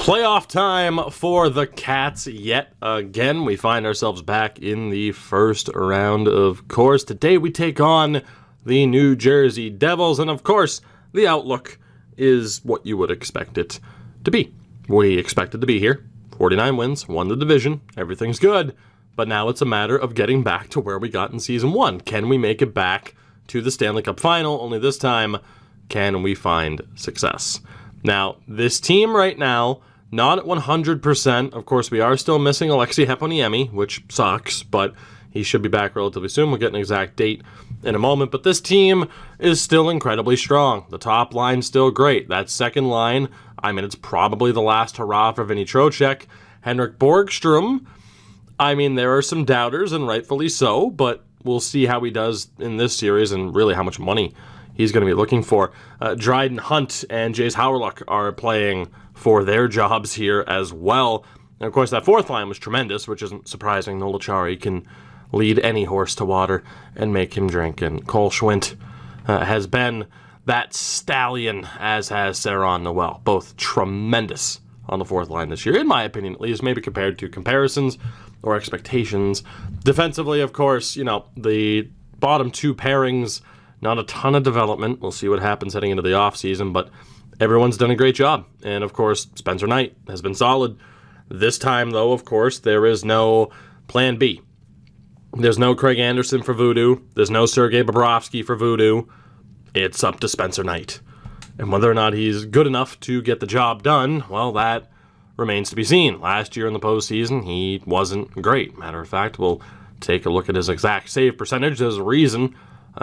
Playoff time for the Cats yet again. We find ourselves back in the first round, of course. Today we take on the New Jersey Devils, and of course, the outlook is what you would expect it to be. We expected to be here. 49 wins, won the division, everything's good, but now it's a matter of getting back to where we got in Season 1. Can we make it back to the Stanley Cup Final? Only this time, can we find success? Now, this team right now, not at 100%. Of course, we are still missing Alexei Heponiemi, which sucks, but he should be back relatively soon. We'll get an exact date in a moment, but this team is still incredibly strong. The top line's still great. That second line, I mean, it's probably the last hurrah for Vinny Trocheck. Henrik Borgstrom, I mean, there are some doubters, and rightfully so, but we'll see how he does in this series and really how much money he's going to be looking for. Dryden Hunt and Jace Howerluck are playing for their jobs here as well. And of course, that fourth line was tremendous, which isn't surprising. Noel Acciari can lead any horse to water and make him drink. And Cole Schwindt has been that stallion, as has Saron Noel. Both tremendous on the fourth line this year, in my opinion, at least, maybe compared to comparisons or expectations. Defensively, of course, you know, the bottom two pairings, not a ton of development. We'll see what happens heading into the offseason, but everyone's done a great job. And, of course, Spencer Knight has been solid. This time, though, of course, there is no plan B. There's no Craig Anderson for Voodoo. There's no Sergei Bobrovsky for Voodoo. It's up to Spencer Knight. And whether or not he's good enough to get the job done, well, that remains to be seen. Last year in the postseason, he wasn't great. Matter of fact, we'll take a look at his exact save percentage. There's a reason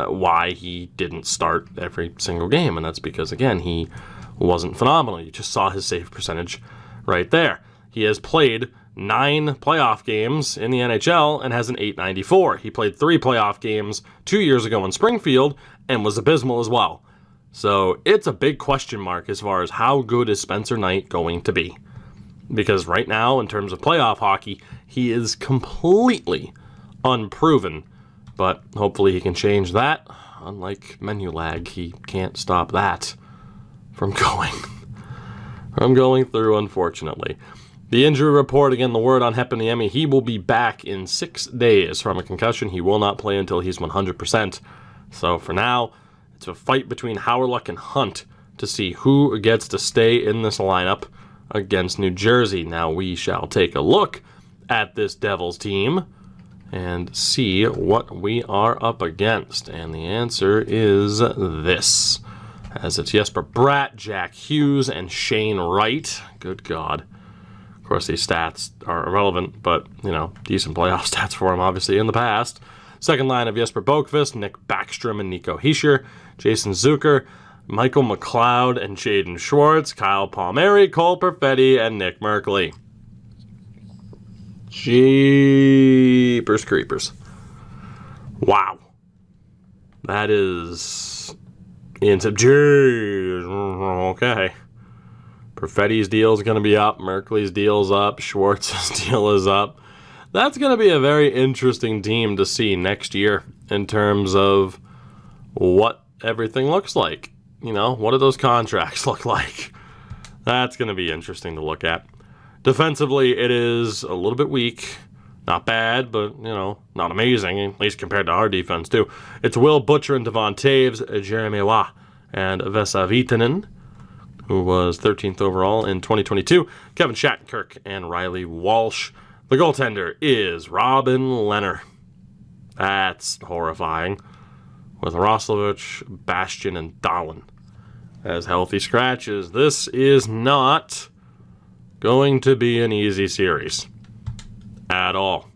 why he didn't start every single game, and that's because, again, he wasn't phenomenal. You just saw his save percentage right there. He has played 9 playoff games in the NHL and has an .894. He played 3 playoff games 2 years ago in Springfield and was abysmal as well. So it's a big question mark as far as how good is Spencer Knight going to be. Because right now, in terms of playoff hockey, he is completely unproven. But hopefully he can change that. Unlike menu lag, he can't stop that from going through, unfortunately. The injury report, again, the word on Heponiemi, he will be back in 6 days from a concussion. He will not play until he's 100%. So for now, it's a fight between Howerluck and Hunt to see who gets to stay in this lineup against New Jersey. Now we shall take a look at this Devils team and see what we are up against. And the answer is this, as it's Jesper Bratt, Jack Hughes, and Shane Wright. Good God. Of course, these stats are irrelevant, but, you know, decent playoff stats for him, obviously, in the past. Second line of Jesper Boqvist, Nick Backstrom, and Nico Hischier, Jason Zucker, Michael McLeod, and Jaden Schwartz, Kyle Palmieri, Cole Perfetti, and Nick Merkley. Jeepers creepers. Wow. That is into jeez. Okay. Perfetti's deal is going to be up. Merkley's deal's up. Schwartz's deal is up. That's going to be a very interesting team to see next year in terms of what everything looks like. You know, what do those contracts look like? That's going to be interesting to look at. Defensively, it is a little bit weak. Not bad, but, you know, not amazing, at least compared to our defense, too. It's Will Butcher and Devon Taves, Jeremy Waugh, and Vesa Vitanen, who was 13th overall in 2022, Kevin Shattenkirk, and Riley Walsh. The goaltender is Robin Lehner. That's horrifying. With Roslovich, Bastian, and Dahlin as healthy scratches. This is not going to be an easy series at all.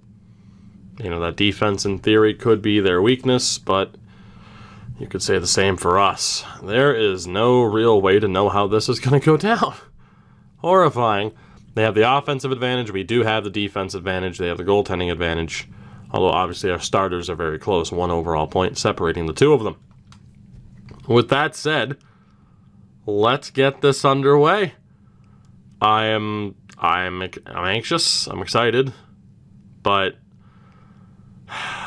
You know, that defense in theory could be their weakness, but you could say the same for us. There is no real way to know how this is going to go down. Horrifying. They have the offensive advantage. We do have the defense advantage. They have the goaltending advantage. Although, obviously, our starters are very close. 1 overall point separating the two of them. With that said, let's get this underway. I'm anxious. I'm excited. But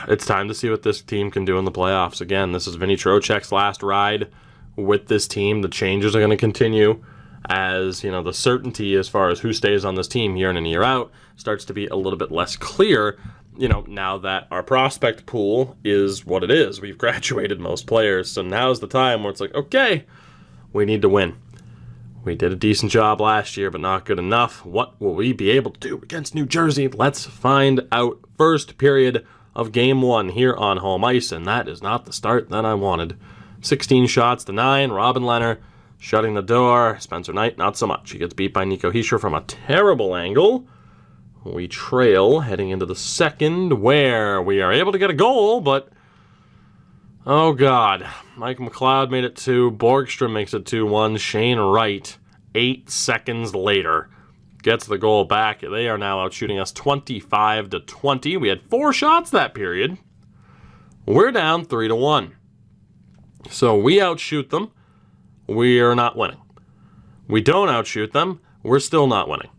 it's time to see what this team can do in the playoffs. Again, this is Vinny Trocheck's last ride with this team. The changes are going to continue as, you know, the certainty as far as who stays on this team year in and year out starts to be a little bit less clear, you know, now that our prospect pool is what it is. We've graduated most players, so now's the time where it's like, okay, we need to win. We did a decent job last year, but not good enough. What will we be able to do against New Jersey? Let's find out. First period of Game 1 here on home ice, and that is not the start that I wanted. 16 shots to 9. Robin Lehner shutting the door. Spencer Knight, not so much. He gets beat by Nico Hischier from a terrible angle. We trail heading into the second, where we are able to get a goal, but oh God. Mike McLeod made it 2. Borgstrom makes it 2-1. Shane Wright, 8 seconds later, gets the goal back. They are now out shooting us 25-20. We had 4 shots that period. We're down 3-1. So we outshoot them. We are not winning. We don't outshoot them. We're still not winning.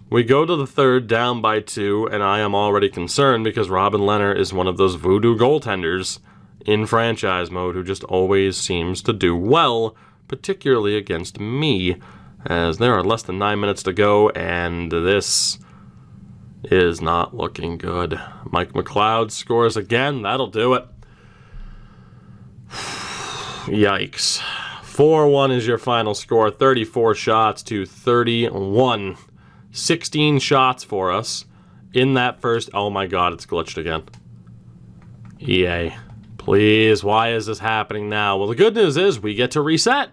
We go to the third down by 2, and I am already concerned because Robin Lehner is one of those voodoo goaltenders in franchise mode who just always seems to do well, particularly against me, as there are less than 9 minutes to go, and this is not looking good. Mike McLeod scores again. That'll do it. Yikes. 4-1 is your final score. 34 shots to 31. 16 shots for us in that first. Oh my God, it's glitched again. EA, please, why is this happening now? Well, the good news is we get to reset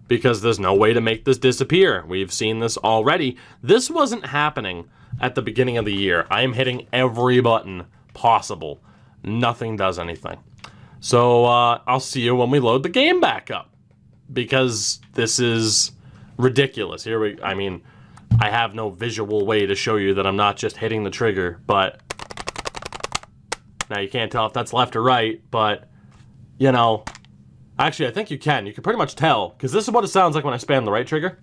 because there's no way to make this disappear. We've seen this already. This wasn't happening at the beginning of the year. I am hitting every button possible. Nothing does anything. So I'll see you when we load the game back up, because this is ridiculous. I have no visual way to show you that I'm not just hitting the trigger, but now you can't tell if that's left or right, but, you know, actually I think you can. You can pretty much tell, because this is what it sounds like when I spam the right trigger,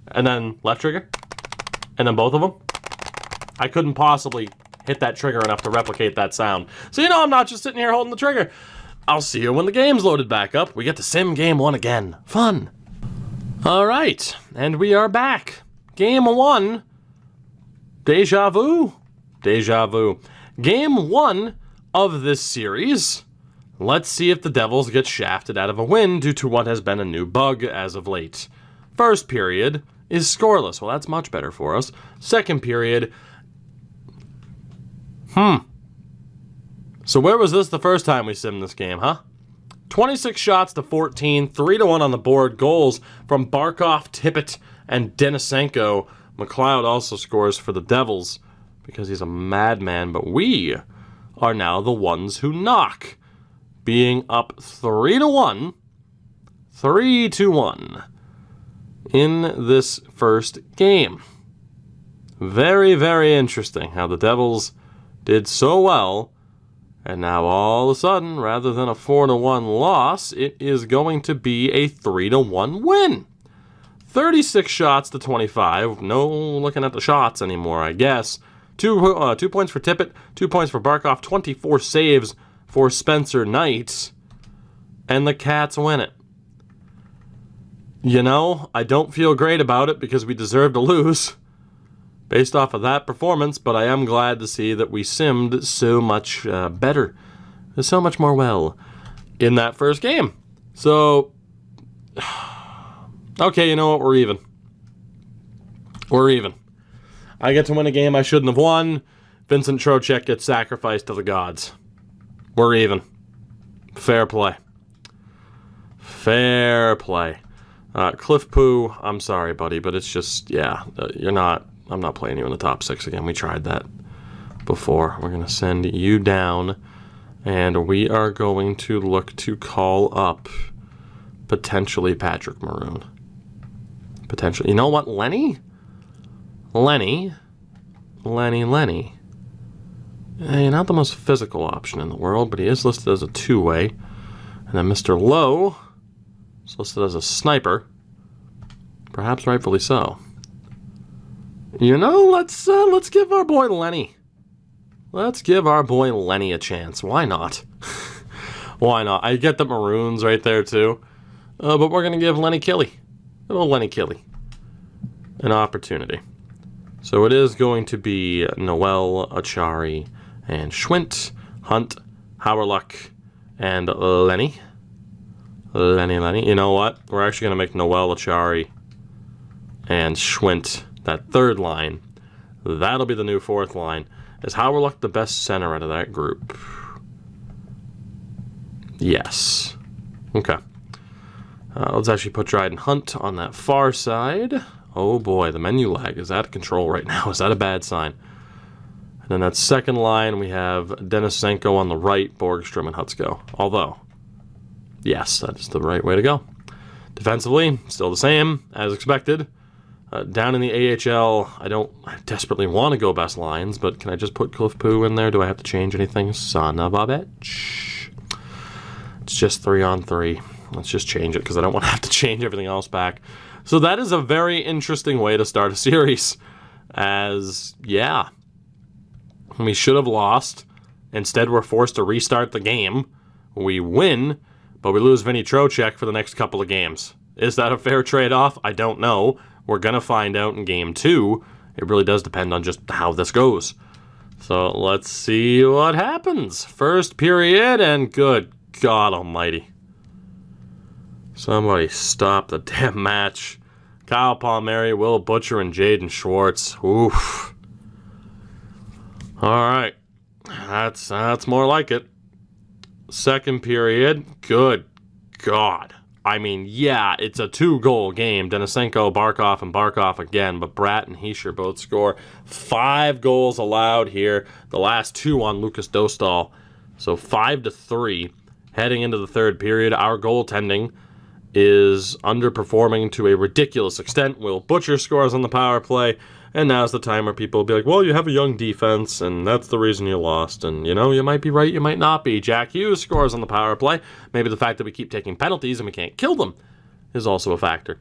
and then left trigger, and then both of them. I couldn't possibly hit that trigger enough to replicate that sound. So, you know, I'm not just sitting here holding the trigger. I'll see you when the game's loaded back up. We get to sim Game 1 again. Fun. All right, and we are back. Game 1. Deja vu. Deja vu. Game 1 of this series. Let's see if the Devils get shafted out of a win due to what has been a new bug as of late. First period is scoreless. Well, that's much better for us. Second period. So where was this the first time we simmed this game, huh? 26 shots to 14, 3-1 on the board. Goals from Barkov, Tippett, and Denisenko. McLeod also scores for the Devils because he's a madman, but we are now the ones who knock, being up 3-1, 3-1 in this first game. Very, very interesting how the Devils did so well, and now all of a sudden, rather than a 4-1 loss, it is going to be a 3-1 win. 36 shots to 25. No looking at the shots anymore, I guess. 2 points for Tippett, 2 points for Barkov, 24 saves for Spencer Knight, and the Cats win it. You know, I don't feel great about it because we deserve to lose based off of that performance, but I am glad to see that we simmed so much better, so much more well in that first game. So, okay, you know what? We're even. We're even. I get to win a game I shouldn't have won. Vincent Trocheck gets sacrificed to the gods. We're even. Fair play. Fair play. Cliff Poo, I'm sorry, buddy, but it's just, yeah, I'm not playing you in the top 6 again. We tried that before. We're going to send you down, and we are going to look to call up potentially Patrick Maroon. Potentially. You know what, Lenny? Lenny. Hey, not the most physical option in the world, but he is listed as a 2-way. And then Mr. Lowe is listed as a sniper. Perhaps rightfully so. You know, let's give our boy Lenny. Let's give our boy Lenny a chance. Why not? Why not? I get the Maroons right there too. But we're going to give Lenny Killy. little Lenny Killy an opportunity. So it is going to be Noel, Achari, and Schwint, Hunt, Howerluck, and Lenny. Lenny. You know what? We're actually going to make Noel, Achari, and Schwint that third line. That'll be the new fourth line. Is Howerluck the best center out of that group? Yes. Okay. Let's actually put Dryden Hunt on that far side. Oh boy, the menu lag is out of control right now. Is that a bad sign? And then that second line, we have Denisenko on the right, Borgstrom and Hutsko. Although, yes, that is the right way to go. Defensively, still the same, as expected. Down in the AHL, I don't desperately want to go best lines, but can I just put Cliff Poo in there? Do I have to change anything? Son of a bitch. It's just 3-on-3. Let's just change it, because I don't want to have to change everything else back. So that is a very interesting way to start a series. As, yeah, we should have lost. Instead, we're forced to restart the game. We win, but we lose Vinny Trocheck for the next couple of games. Is that a fair trade-off? I don't know. We're going to find out in Game 2. It really does depend on just how this goes. So let's see what happens. First period, and good God almighty. Somebody stop the damn match. Kyle Palmieri, Will Butcher, and Jaden Schwartz. Oof. All right. That's more like it. Second period. Good God. I mean, yeah, it's a 2-goal game. Denisenko, Barkov, and Barkov again, but Bratt and Heischer both score. 5 goals allowed here. The last 2 on Lucas Dostal. So 5-3 heading into the third period. Our goaltending is underperforming to a ridiculous extent. Will Butcher scores on the power play, and now's the time where people will be like, well, you have a young defense, and that's the reason you lost. And, you know, you might be right, you might not be. Jack Hughes scores on the power play. Maybe the fact that we keep taking penalties and we can't kill them is also a factor.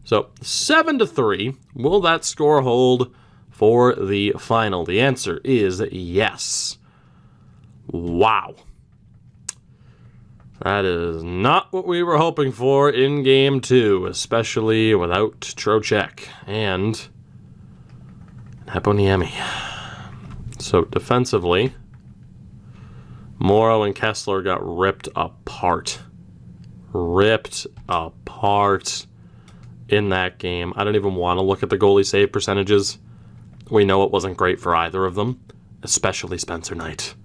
So 7-3. Will that score hold for the final? The answer is yes. Wow. That is not what we were hoping for in Game 2, especially without Trocheck and Heponiemi. So defensively, Morrow and Kessler got ripped apart. Ripped apart in that game. I don't even want to look at the goalie save percentages. We know it wasn't great for either of them, especially Spencer Knight.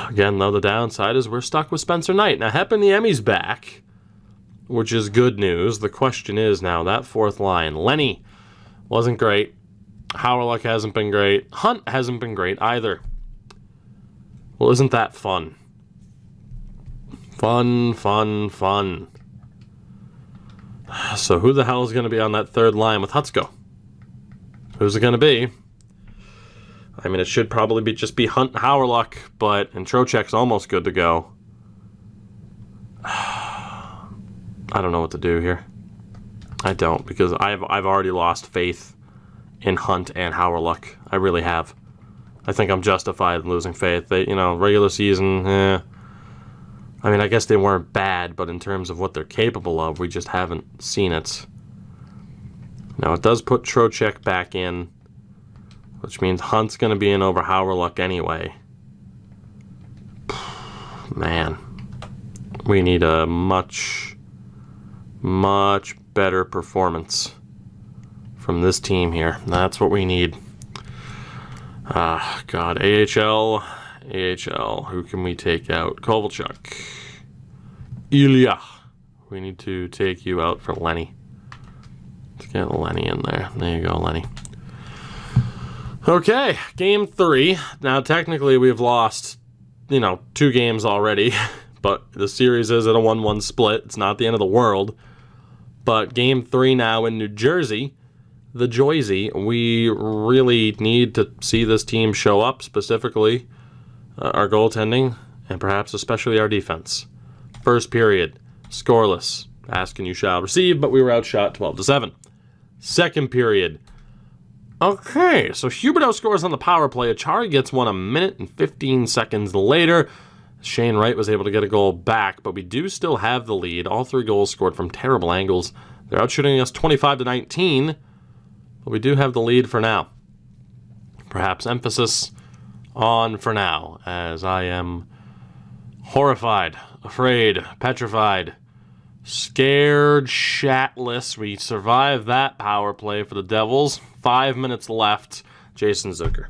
Again, though, the downside is we're stuck with Spencer Knight. Now, Heponiemi's back, which is good news. The question is now, that fourth line. Lenny wasn't great. Howerluck hasn't been great. Hunt hasn't been great either. Well, isn't that fun? Fun. So who the hell is going to be on that third line with Hutsko? Who's it going to be? I mean, it should probably just be Hunt and Howerluck, and Trocheck's almost good to go. I don't know what to do here. I don't, because I've already lost faith in Hunt and Howerluck. I really have. I think I'm justified in losing faith. They, regular season, I mean, I guess they weren't bad, but in terms of what they're capable of, we just haven't seen it. Now, it does put Trocheck back in, which means Hunt's going to be in over Howerluck anyway. Man, we need a much better performance from this team here. That's what we need. God, AHL, who can we take out? Kovalchuk. Ilya. We need to take you out for Lenny. Let's get Lenny in there. There you go, Lenny. Okay, Game 3. Now, technically, we've lost, 2 games already, but the series is at a 1-1 split. It's not the end of the world. But Game 3 now in New Jersey, the Joyzy, we really need to see this team show up, specifically our goaltending, and perhaps especially our defense. First period, scoreless. Ask and you shall receive, but we were outshot 12-7. Second period. Okay, so Huberdeau scores on the power play. Achari gets one a minute and 15 seconds later. Shane Wright was able to get a goal back, but we do still have the lead. All 3 goals scored from terrible angles. They're outshooting us 25-19, but we do have the lead for now. Perhaps emphasis on for now, as I am horrified, afraid, petrified, scared shatless. We survived that power play for the Devils. 5 minutes left. Jason Zucker.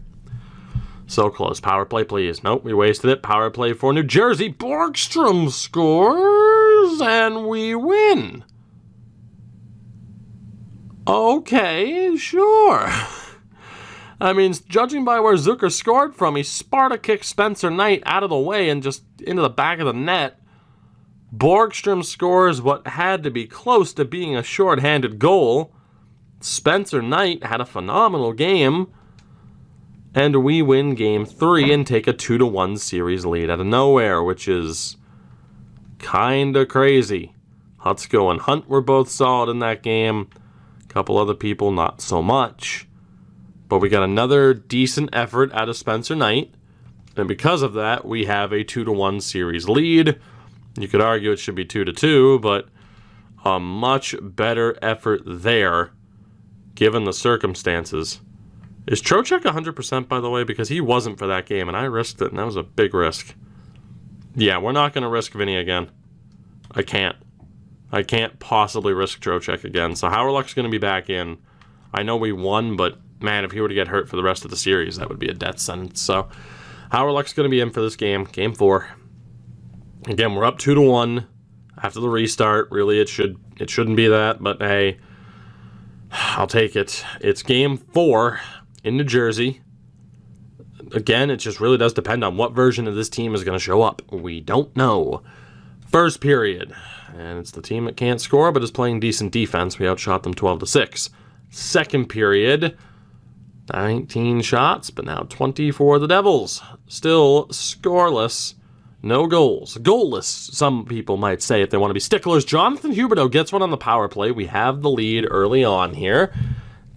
So close. Power play, please. Nope, we wasted it. Power play for New Jersey. Borgstrom scores, and we win. Okay, sure. I mean, judging by where Zucker scored from, he Sparta kicked Spencer Knight out of the way and just into the back of the net. Borgstrom scores what had to be close to being a shorthanded goal. Spencer Knight had a phenomenal game. And we win Game 3 and take a 2-1 series lead out of nowhere, which is kind of crazy. Hutsko and Hunt were both solid in that game. A couple other people, not so much. But we got another decent effort out of Spencer Knight. And because of that, we have a 2-1 series lead. You could argue it should be 2-2, but a much better effort there, given the circumstances. Is Trocheck 100%, by the way? Because he wasn't for that game, and I risked it, and that was a big risk. Yeah, we're not going to risk Vinny again. I can't. I can't possibly risk Trocheck again. So Howerluck's going to be back in. I know we won, but man, if he were to get hurt for the rest of the series, that would be a death sentence. So Howerluck's going to be in for this game, Game 4. Again, we're up 2-1 after the restart. Really, it shouldn't be that, but hey, I'll take it. It's Game 4 in New Jersey. Again, it just really does depend on what version of this team is going to show up. We don't know. First period, and it's the team that can't score but is playing decent defense. We outshot them 12-6. Second period, 19 shots, but now 20 for the Devils. Still scoreless. No goals. Goalless, some people might say if they want to be sticklers. Jonathan Huberdeau gets one on the power play. We have the lead early on here.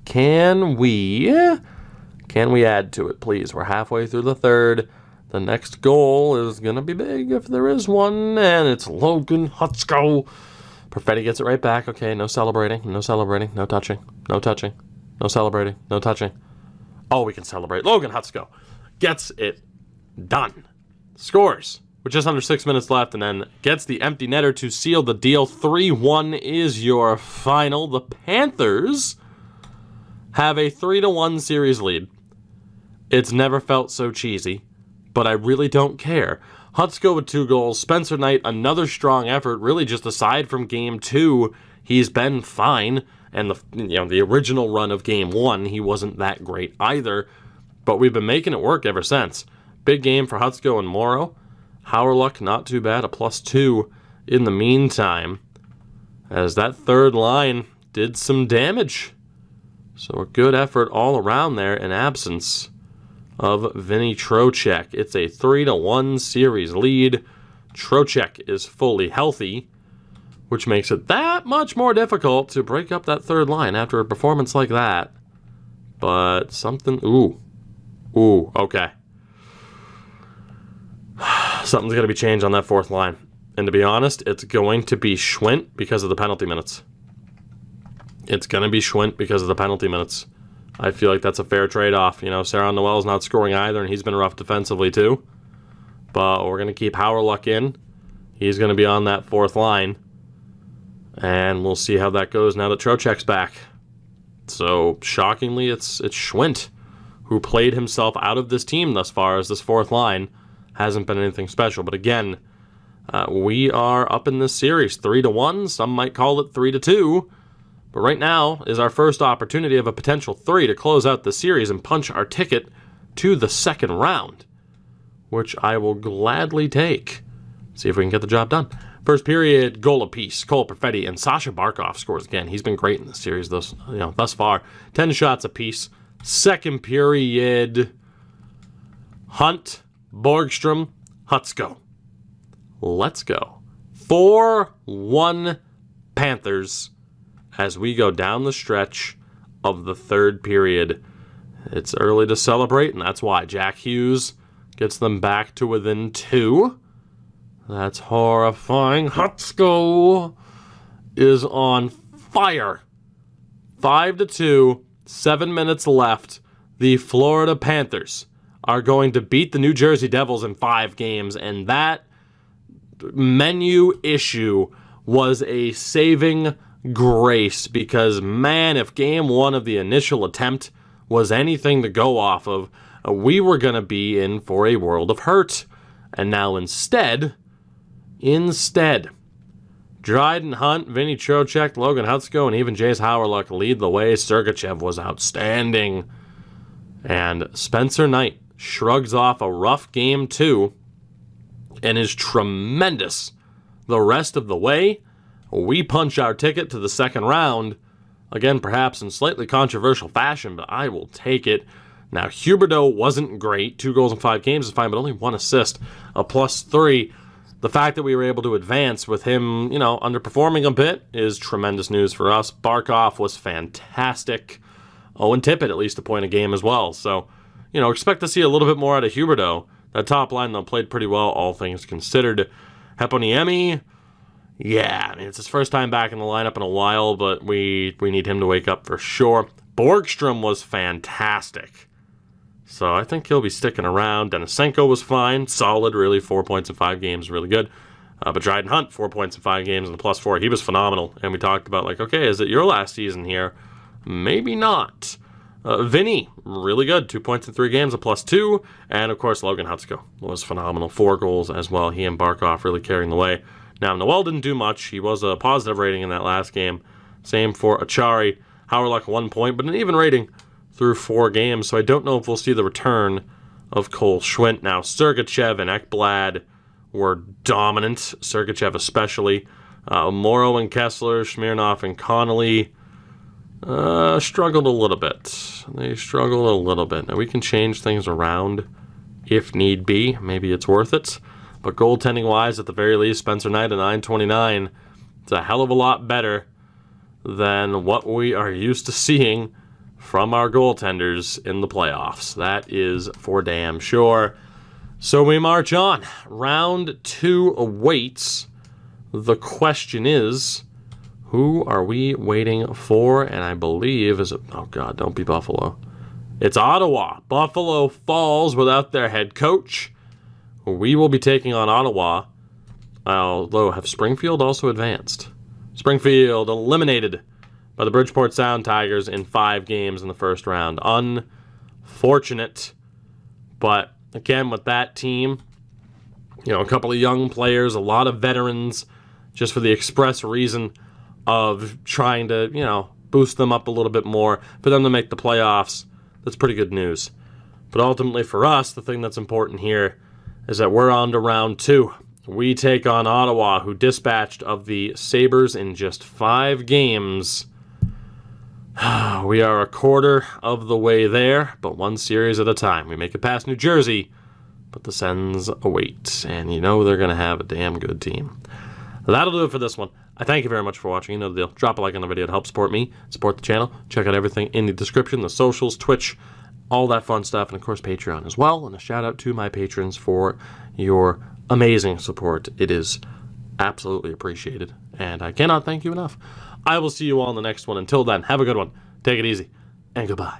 Can we add to it, please? We're halfway through the third. The next goal is going to be big if there is one, and it's Logan Hutsko. Perfetti gets it right back. Okay, no celebrating, no celebrating, no touching, no touching, no celebrating, no touching. Oh, we can celebrate. Logan Hutsko gets it done. Scores with just under 6 minutes left, and then gets the empty netter to seal the deal. 3-1 is your final. The Panthers have a 3-1 series lead. It's never felt so cheesy, but I really don't care. Hutsko with 2 goals. Spencer Knight, another strong effort. Really, just aside from Game 2, he's been fine. And the original run of Game 1, he wasn't that great either. But we've been making it work ever since. Big game for Hutsko and Morrow. Howerluck, not too bad, a +2 in the meantime, as that third line did some damage. So a good effort all around there in absence of Vinny Trocheck. It's a 3-1 series lead. Trocheck is fully healthy, which makes it that much more difficult to break up that third line after a performance like that. But something... Ooh, okay. Something's going to be changed on that fourth line. And to be honest, it's going to be Schwint because of the penalty minutes. It's going to be Schwint because of the penalty minutes. I feel like that's a fair trade-off. You know, Sarah Noel's not scoring either, and he's been rough defensively too. But we're going to keep Howerluck in. He's going to be on that fourth line. And we'll see how that goes now that Trocheck's back. So, shockingly, it's Schwint who played himself out of this team thus far, as this fourth line hasn't been anything special. But again, we are up in this series 3-1. Some might call it 3-2. But right now is our first opportunity of a potential 3 to close out the series and punch our ticket to the second round, which I will gladly take. See if we can get the job done. First period, goal apiece. Cole Perfetti and Sasha Barkov scores again. He's been great in the series thus far. 10 shots apiece. Second period, Hunt, Borgstrom, Hutsko. Let's go. 4-1 Panthers as we go down the stretch of the third period. It's early to celebrate, and that's why Jack Hughes gets them back to within 2. That's horrifying. Hutsko is on fire. 5-2, 7 minutes left. The Florida Panthers are going to beat the New Jersey Devils in 5 games, and that menu issue was a saving grace because, man, if game 1 of the initial attempt was anything to go off of, we were going to be in for a world of hurt. And now instead, Dryden Hunt, Vinny Trocheck, Logan Hutsko, and even Jace Howerluck lead the way. Sergachev was outstanding. And Spencer Knight shrugs off a rough game 2 and is tremendous the rest of the way. We punch our ticket to the second round. Again, perhaps in slightly controversial fashion, but I will take it. Now, Huberdeau wasn't great. 2 goals in 5 games is fine, but only 1 assist, a +3. The fact that we were able to advance with him, underperforming a bit is tremendous news for us. Barkov was fantastic. Owen Tippett, at least a point a game as well. So, expect to see a little bit more out of Huberdeau. That top line, though, played pretty well, all things considered. Heponiemi, it's his first time back in the lineup in a while, but we need him to wake up for sure. Borgstrom was fantastic. So I think he'll be sticking around. Denisenko was fine. Solid, really. 4 points in 5 games. Really good. But Dryden Hunt, 4 points in 5 games and a +4. He was phenomenal. And we talked about, okay, is it your last season here? Maybe not. Vinny, really good. 2 points in 3 games, a +2. And, of course, Logan Hutsko was phenomenal. 4 goals as well. He and Barkov really carrying the way. Now, Noel didn't do much. He was a positive rating in that last game. Same for Achari. Howerluck 1 point, but an even rating through 4 games, so I don't know if we'll see the return of Cole Schwint. Now, Sergachev and Ekblad were dominant, Sergachev especially. Morrow and Kessler, Smirnoff and Connolly struggled a little bit. They struggled a little bit. Now, we can change things around if need be. Maybe it's worth it. But goaltending-wise, at the very least, Spencer Knight at .929. It's a hell of a lot better than what we are used to seeing from our goaltenders in the playoffs. That is for damn sure. So we march on. Round 2 awaits. The question is, who are we waiting for? And I believe, oh God, don't be Buffalo. It's Ottawa. Buffalo falls without their head coach. We will be taking on Ottawa. Although, have Springfield also advanced? Springfield eliminated by the Bridgeport Sound Tigers in 5 games in the first round. Unfortunate. But again, with that team, a couple of young players, a lot of veterans, just for the express reason of trying to, boost them up a little bit more, for them to make the playoffs. That's pretty good news. But ultimately for us, the thing that's important here is that we're on to round 2. We take on Ottawa, who dispatched of the Sabres in just 5 games. We are a quarter of the way there, but 1 series at a time. We make it past New Jersey, but the Sens await. And they're going to have a damn good team. That'll do it for this one. I thank you very much for watching. You know the deal. Drop a like on the video to help support me, support the channel. Check out everything in the description, the socials, Twitch, all that fun stuff, and of course Patreon as well. And a shout out to my patrons for your amazing support. It is absolutely appreciated, and I cannot thank you enough. I will see you all in the next one. Until then, have a good one. Take it easy, and goodbye.